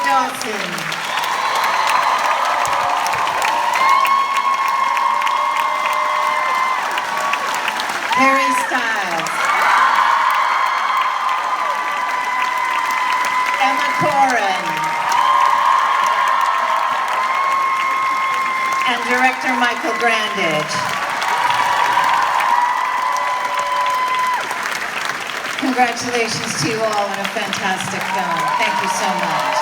Dawson. Harry Styles. Emma Corrin. And director Michael Grandage. Congratulations to you all on a fantastic film. Thank you so much.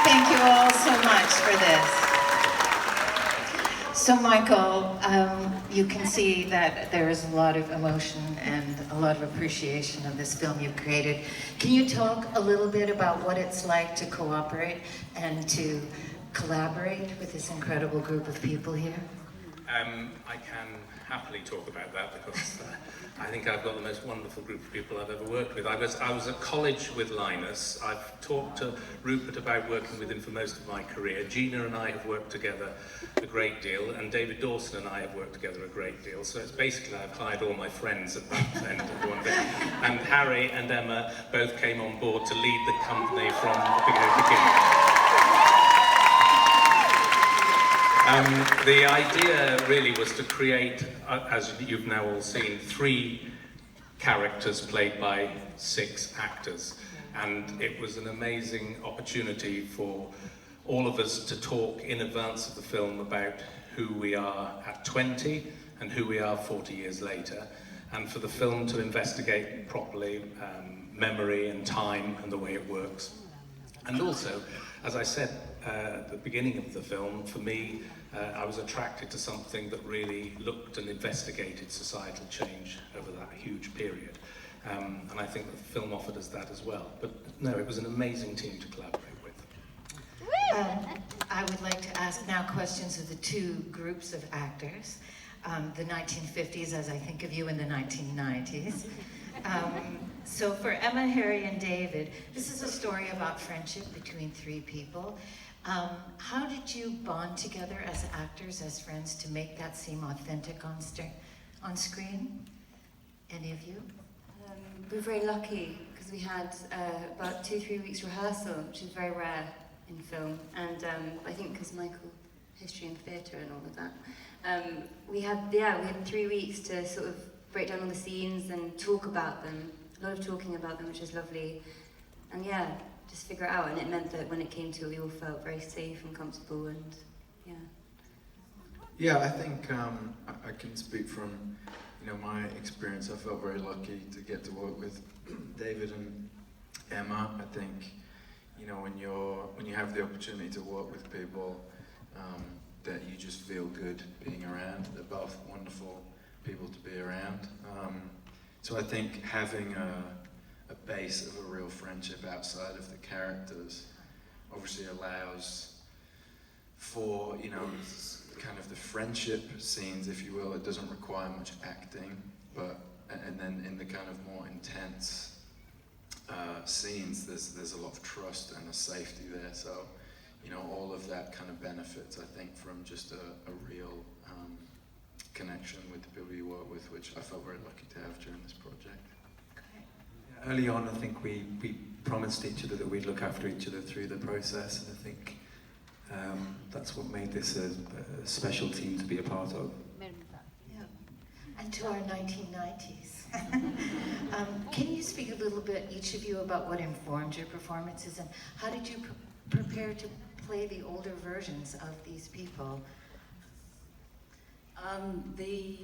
Thank you all so much for this. So Michael, you can see that there is a lot of emotion and a lot of appreciation of this film you've created. Can you talk a little bit about what it's like to cooperate and to collaborate with this incredible group of people here? I can happily talk about that because I think I've got the most wonderful group of people I've ever worked with. I was at college with Linus. I've talked to Rupert about working with him for most of my career. Gina and I have worked together a great deal, and David Dawson and I have worked together a great deal. So it's basically I've hired all my friends at that end of one thing. And Harry and Emma both came on board to lead the company from the beginning. The idea really was to create, as you've now all seen, 3 characters played by 6 actors. And it was an amazing opportunity for all of us to talk in advance of the film about who we are at 20 and who we are 40 years later. And for the film to investigate properly memory and time and the way it works. And also, as I said at the beginning of the film, for me, I was attracted to something that really looked and investigated societal change over that huge period. And I think the film offered us that as well. But no, it was an amazing team to collaborate with. I would like to ask now questions of the 2 groups of actors. The 1950s, as I think of you in the 1990s. So for Emma, Harry, and David, this is a story about friendship between 3 people. How did you bond together as actors, as friends, to make that seem authentic on screen? Any of you? We were very lucky because we had about 2-3 weeks rehearsal, which is very rare in film. And I think because Michael, history and theatre and all of that, we had 3 weeks to sort of break down all the scenes and talk about them. A lot of talking about them, which is lovely. And yeah, just figure it out. And it meant that when it came to it, we all felt very safe and comfortable, and yeah. Yeah, I think I can speak from my experience. I felt very lucky to get to work with David and Emma. I think when you have the opportunity to work with people that you just feel good being around. They're both wonderful people to be around. So I think having a base of a real friendship outside of the characters obviously allows for, kind of the friendship scenes, if you will. It doesn't require much acting, and then in the kind of more intense scenes, there's a lot of trust and a safety there. So, all of that kind of benefits, I think, from just a real connection with the people you work with, which I felt very lucky to have during this project. Early on, I think we promised each other that we'd look after each other through the process, and I think that's what made this a special team to be a part of. Yeah. And to our 1990s. Can you speak a little bit, each of you, about what informed your performances, and how did you prepare to play the older versions of these people? The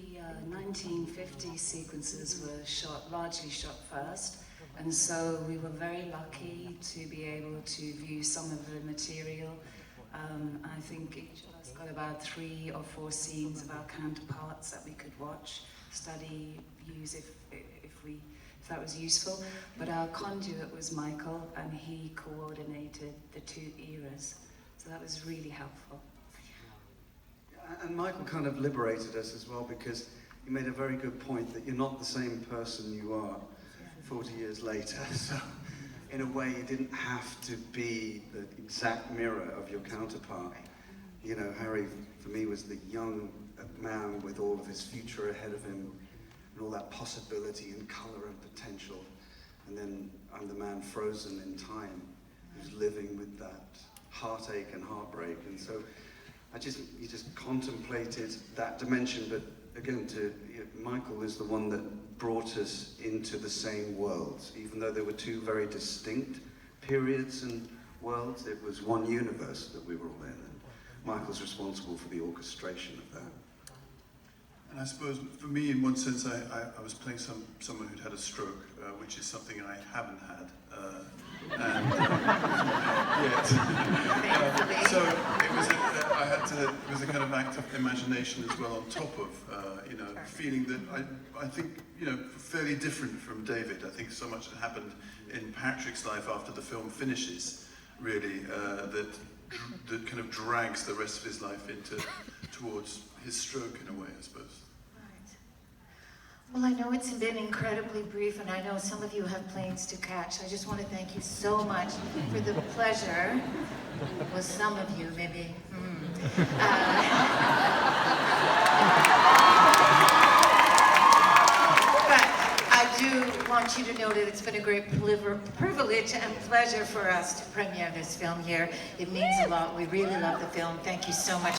1950 sequences were largely shot first, and so we were very lucky to be able to view some of the material I think each of us got about 3 or 4 scenes of our counterparts that we could watch, study, use if that was useful. But our conduit was Michael, and he coordinated the 2 eras. So that was really helpful. And Michael kind of liberated us as well, because he made a very good point that you're not the same person you are 40 years later. So in a way, you didn't have to be the exact mirror of your counterpart. You know, Harry, for me, was the young man with all of his future ahead of him, and all that possibility and colour and potential. And then I'm the man frozen in time, who's living with that heartache and heartbreak. And so you just contemplated that dimension. But again, Michael is the one that brought us into the same worlds. Even though there were 2 very distinct periods and worlds, it was one universe that we were all in. And Michael's responsible for the orchestration of that. And I suppose for me, in one sense, I was playing someone who'd had a stroke, which is something I haven't had yet. So it was a kind of act of imagination as well, on top of feeling that I think fairly different from David. I think so much had happened in Patrick's life after the film finishes, really, that kind of drags the rest of his life towards his stroke in a way, I suppose. Well, I know it's been incredibly brief, and I know some of you have planes to catch. I just want to thank you so much for the pleasure, with some of you, maybe. But I do want you to know that it's been a great privilege and pleasure for us to premiere this film here. It means a lot. We really love the film. Thank you so much.